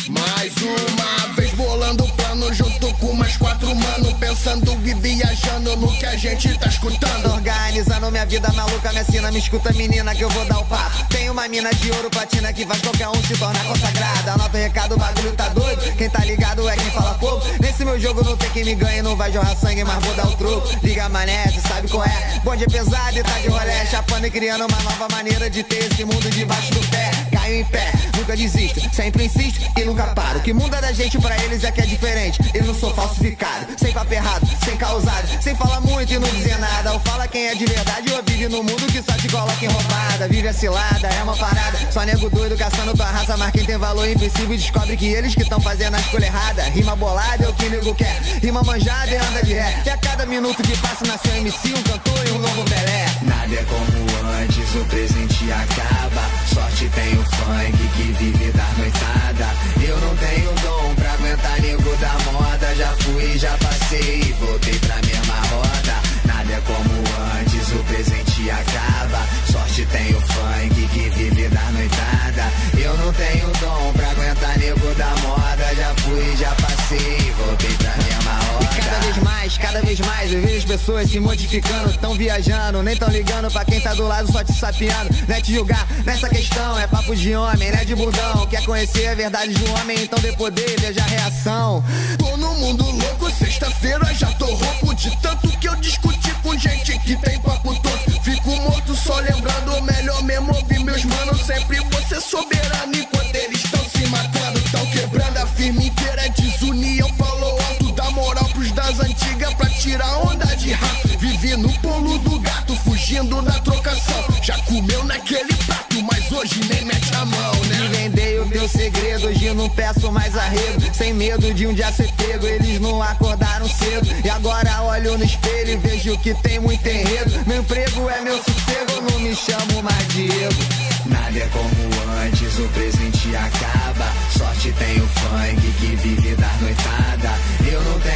Mais uma vez bolando plano junto com mais 4 mano, pensando e viajando no que a gente tá escutando. Organizando minha vida maluca, minha sina, me escuta menina que eu vou dar o papo. Tem uma mina de ouro platina que faz qualquer um se tornar consagrada. Anota o recado, o bagulho tá doido, quem tá ligado é quem fala pouco. Nesse meu jogo não tem quem me ganhe, não vai jorrar sangue, mas vou dar o troco. Liga mané, cê sabe qual é, bonde é pesado e tá de rolé, chapando e criando uma nova maneira de ter esse mundo debaixo do pé. Caio em pé, nunca desisto, sempre insisto e nunca paro. O que muda da gente pra eles é que é diferente, eu não sou falsificado, sem papo errado, sem causado, sem falar muito e não dizer nada. Ou fala quem é de verdade ou vive no mundo que só te coloca em roubada. Vive a cilada, é uma parada, só nego doido caçando tua raça, mas quem tem valor invencível descobre que eles que tão fazendo a escolha errada. Rima bolada é o que nego quer, rima manjada e anda de ré. E a cada minuto que passa nasceu MC, um cantor e um novo Pelé. Nada é como antes, o presente acaba. Sorte tem o funk que vive da noitada. Eu não tenho dom pra aguentar nego da moda. Já fui, já passei e voltei pra mesma roda. Nada é como antes, o presente acaba. Sorte tem o funk que vive da noitada. Eu não tenho dom pra aguentar nego da moda. Já fui, já passei e voltei pra mesma roda. E cada vez mais eu vejo as pessoas se modificando, tão viajando, nem tão ligando pra quem tá do lado só te sapeando. Não é te julgar nessa questão, é papo de homem, né de bundão. Quer conhecer a verdade do homem, então dê poder, veja a reação. Tô no mundo louco, sexta-feira já tô rouco de tanto que eu discuti com gente que tem papo todo. Fico morto só lembrando, melhor mesmo ouvir meus manos. Sempre você soberano enquanto eles estão se matando. Tão quebrando a firma inteira, desunião falou alto. Dá moral pros das antigas pra tirar onda de rato. Vivi no pulo do gato, fugindo da trocação. Já comeu naquele prato, mas hoje nem mete a mão, né? Me vendei o teu segredo, hoje não peço mais arrego. Sem medo de um dia ser pego, eles não acordaram cedo. E agora olho no espelho e vejo que tem muito enredo. Meu emprego é meu sossego, eu não me chamo mais Diego. Nada é como antes, o presente acaba. Sorte tem o funk que vive da noitada. Eu não tenho